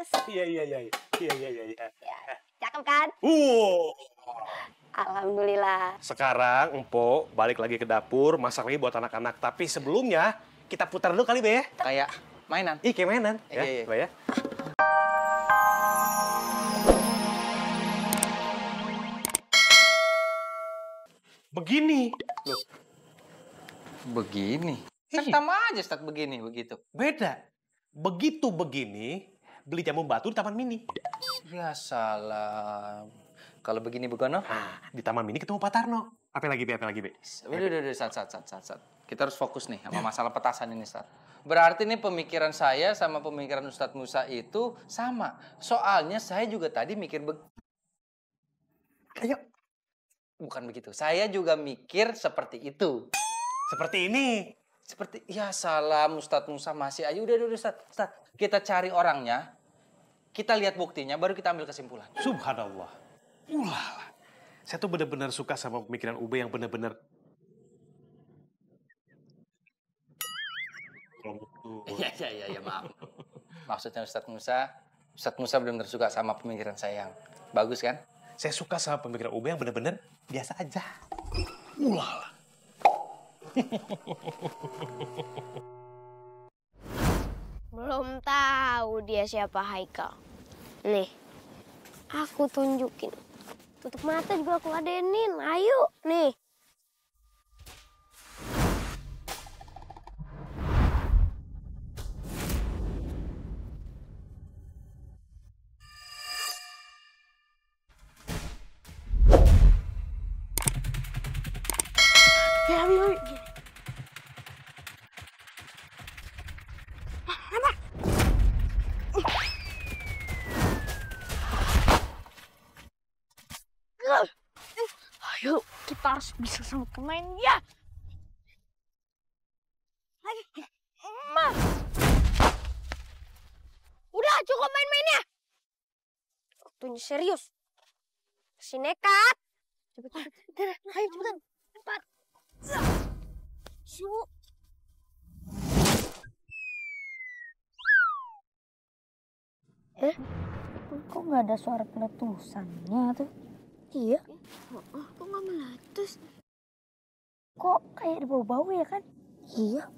Mas. Iya. Ya, cakep kan? Alhamdulillah. Sekarang Empo balik lagi ke dapur, masak lagi buat anak-anak. Tapi sebelumnya kita putar dulu kali, Be ya. Kayak mainan. Kayak mainan. Ya, Iya. Be ya. Begini. Loh, Begini. Kan Iya. sama aja Ustadz begini, begitu. beda. Begitu begini, beli jamu batu di Taman Mini. Ya salam. Kalau begini begono? Nah, di Taman Mini ketemu Pak Tarno. Apa lagi, Be? Udah, Sat. Kita harus fokus nih sama masalah petasan ini, Ustadz. Berarti nih pemikiran saya sama pemikiran Ustadz Musa itu sama. Soalnya saya juga tadi mikir Ayo. Bukan begitu. Saya juga mikir seperti itu. Seperti ini. Seperti, ya salam Ustadz Musa masih aja. Udah, Ustadz. Kita cari orangnya, kita lihat buktinya, baru kita ambil kesimpulan. Subhanallah. Ulala. Saya tuh benar-benar suka sama pemikiran Ube yang benar-benar. Iya, maaf. Maksudnya Ustadz Musa benar-benar suka sama pemikiran saya yang bagus kan? Saya suka sama pemikiran Ube yang benar-benar biasa aja. Ulala. Belum tahu dia siapa Haikal. Nih, aku tunjukin. Tutup mata juga aku ladenin. Ayo, nih. Ya, ayo. Ayo, kita harus bisa sama pemainnya. Lagi, Mas. Udah, cukup main-mainnya. Waktunya serius. Si nekat. Cepetan. Ayo, cepetan. Cepat. Yuk. Kok nggak ada suara peletusannya tuh? Iya. Kok nggak meletus? Kok kayak ada bau-bau ya kan? Iya.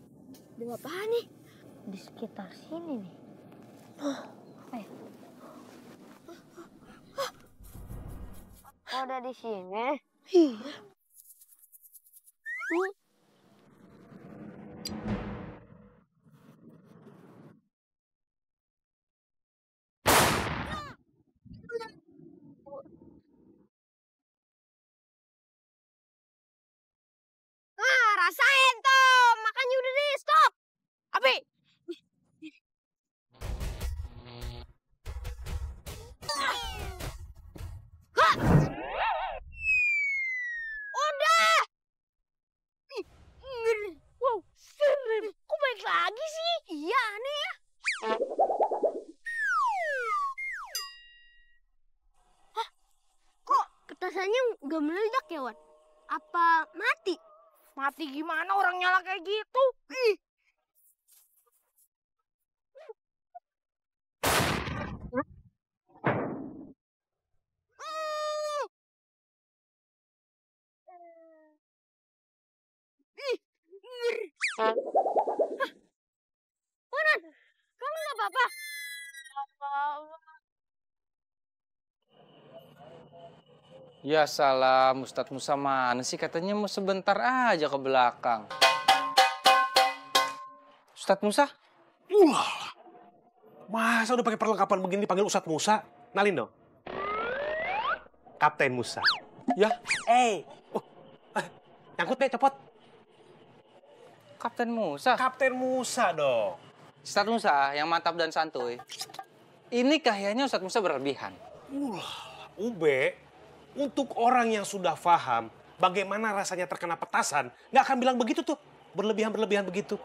Bau apaan nih? Di sekitar sini nih. Apa ya? Oh, udah di sini. Iya. Rasain tuh. Makanya udah deh, stop. Abi. Hah? Udah. Wow, serem. Kok balik lagi sih? Iya, aneh ya. Hah? Kok petasannya nggak meledak ya, Wan? Apa mati? Mati gimana orang nyala kayak gitu? Ih. Wanan, kamu nggak apa-apa? Ya salam, Ustadz Musa mana sih? Katanya mau sebentar aja ke belakang. Ustadz Musa? Masa udah pakai perlengkapan begini dipanggil Ustadz Musa? Nalin dong. Kapten Musa. Ya, Nyangkut, Be, copot. Kapten Musa. Kapten Musa dong. Ustadz Musa yang mantap dan santuy. Ini kayaknya Ustadz Musa berlebihan. Ube, untuk orang yang sudah paham bagaimana rasanya terkena petasan, nggak akan bilang begitu tuh. Berlebihan begitu.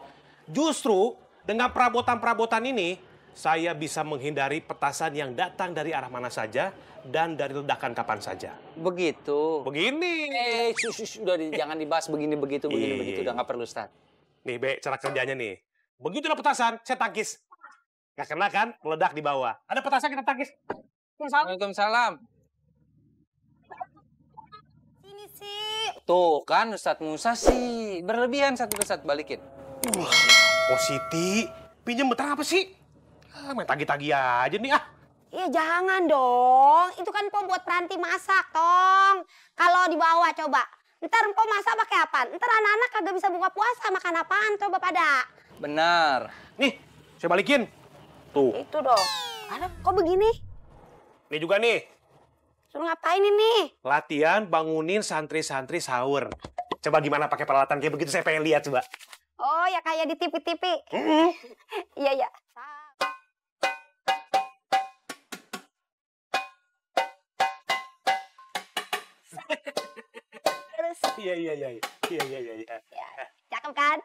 Justru dengan perabotan-perabotan ini, saya bisa menghindari petasan yang datang dari arah mana saja dan dari ledakan kapan saja. Begitu. Begini. Udah jangan dibahas begini-begitu, begitu. Udah nggak perlu, Ustadz. Nih, Be, cara kerjanya nih. Begitu ada petasan, saya tangkis. Nggak kena kan? Meledak di bawah. Ada petasan kita tangkis. Waalaikumsalam. Sini sih. Tuh kan Ustadz Musa sih. Berlebihan satu Ustadz, balikin. Wah, oh Siti, pinjam bentar apa sih? Main tagi-tagi aja nih ah. Ya jangan dong, itu kan Mpo buat Pranti masak, Tong. Kalau dibawa coba, ntar Mpo masak pakai apa? Ntar anak-anak kagak bisa buka puasa, makan apaan coba pada? Benar. Nih, saya balikin. Tuh, Itu dong. Ada kok begini? nih juga nih. Suruh ngapain ini? Latihan bangunin santri-santri sahur. Coba gimana pakai peralatan kayak begitu, saya pengen lihat coba. Oh ya kayak di TV-TV. Iya, iya. Terus, Iya. cakep kan?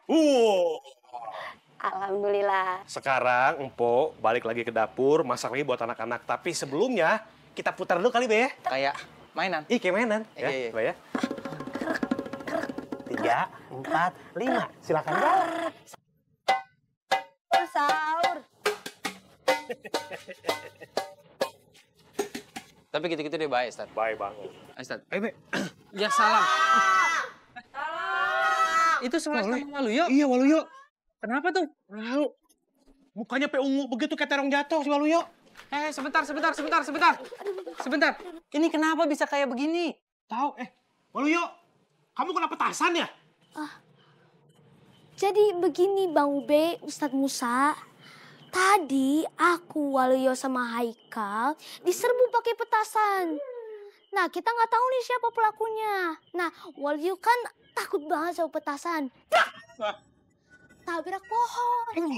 Alhamdulillah. Sekarang Empo balik lagi ke dapur, masak lagi buat anak-anak. Tapi sebelumnya kita putar dulu kali, Be ya. Kayak mainan. Ih, kayak mainan. Ya, Iya. coba ya. 3, 4, 5. Silakan, Bang. Sahur. Tapi gitu-gitu dia baik, Ustadz. Baik banget. Ayo, Ustadz. Ayo, Be. Ya salam. Itu sekelas sama Waluyo. Iya, Waluyo. Kenapa tuh? Lalu mukanya pe ungu begitu kayak terong jatuh si Waluyo. Sebentar. Sebentar. Ini kenapa bisa kayak begini? Tahu, Waluyo, kamu kena petasan ya? Jadi begini Bang Ube, Ustadz Musa. Tadi aku, Waluyo sama Haikal diserbu pakai petasan. Nah kita nggak tahu nih siapa pelakunya. Nah Waluyo kan takut banget sama petasan. Tabrak pohon.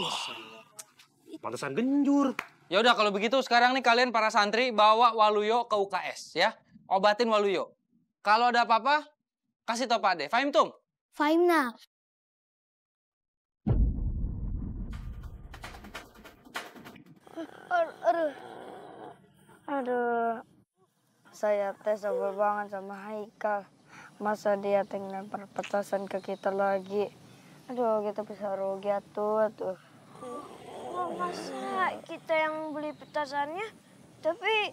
Pantesan genjur. Ya udah kalau begitu sekarang nih kalian para santri bawa Waluyo ke UKS ya. Obatin Waluyo. Kalau ada apa-apa kasih tau Pak Ade. Fahim Tum? Fahimna. Aduh, saya teh sabar banget sama Haikal. Masa dia teh lempar petasan ke kita lagi. Aduh, kita bisa rugi tuh. Masa kita yang beli petasannya, tapi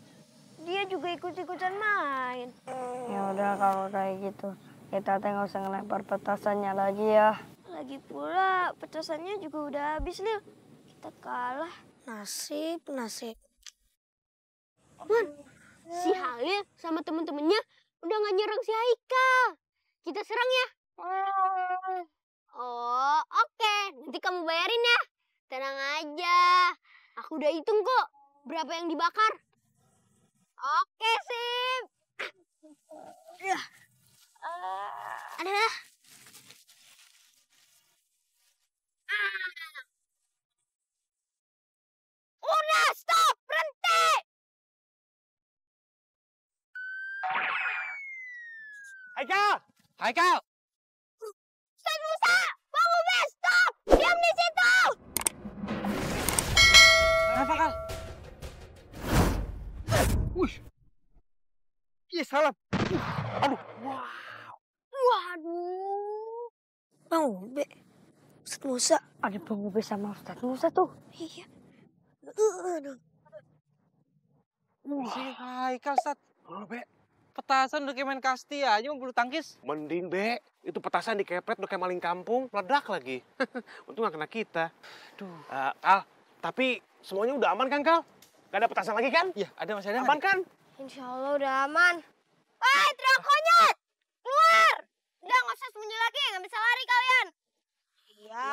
dia juga ikut-ikutan main. Ya udah kalau kayak gitu, kita teh nggak usah ngelempar petasannya lagi ya. Lagi pula petasannya juga udah habis, Lil. Kita kalah. Nasib. Man, si Halil sama temen-temennya udah nggak nyerang si Haikal. Kita serang ya. Oh, oke. Nanti kamu bayarin ya. Tenang aja. Aku udah hitung kok berapa yang dibakar. Oke, sip. Ada. Udah, stop. Berhenti. Haikal! Ustaz Musa, Bang Ube, stop. Diam di situ. Kenapa, Kal? Iya, salah. Waduh. Bang Ube, Ustadz Musa. Ada Bang Ube sama Ustadz Musa tuh. Iya. Si Haikal, Ustaz. Oh, Be. Petasan udah kayak main kasti aja mau bulu tangkis. Mending, Be. Itu petasan dikepret udah kayak maling kampung, meledak lagi. Untung gak kena kita. Duh. Kal, tapi semuanya udah aman kan, Kal? Gak ada petasan lagi kan? Iya, ada masih ada Aman kan? Insya Allah udah aman. Woi, teriak konyet! Keluar! Udah, nggak usah sembunyi lagi. Nggak bisa lari kalian. Iya.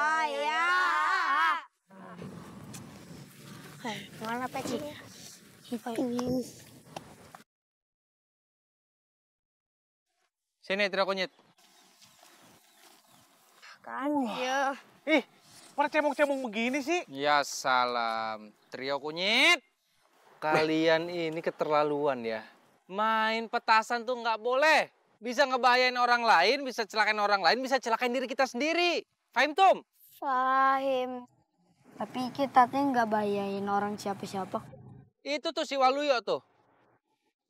Mana peci? Sini, tidak kunyit. Kan Iya. Ih, pada cemong-cemong begini sih. Ya salam. Trio kunyit. Kalian ini keterlaluan ya. Main petasan tuh nggak boleh. Bisa ngebahayain orang lain, bisa celakain orang lain, bisa celakain diri kita sendiri. Fahim Tum? Fahim. tapi kita tuh nggak bayain orang siapa-siapa. Itu tuh si Waluyo tuh.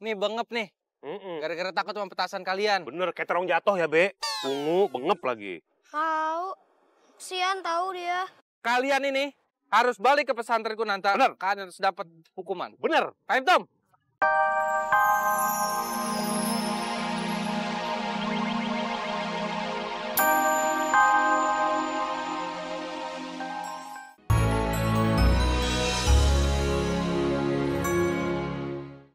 Nih bengep nih. Gara-gara takut sama petasan kalian. Bener, kayak terong jatuh ya, Be. Ungu, bengep lagi. Tahu. Sian tahu dia. Kalian ini harus balik ke pesantren Kunanta. Benar. Kalian harus dapat hukuman. Bener. Paham, Tom?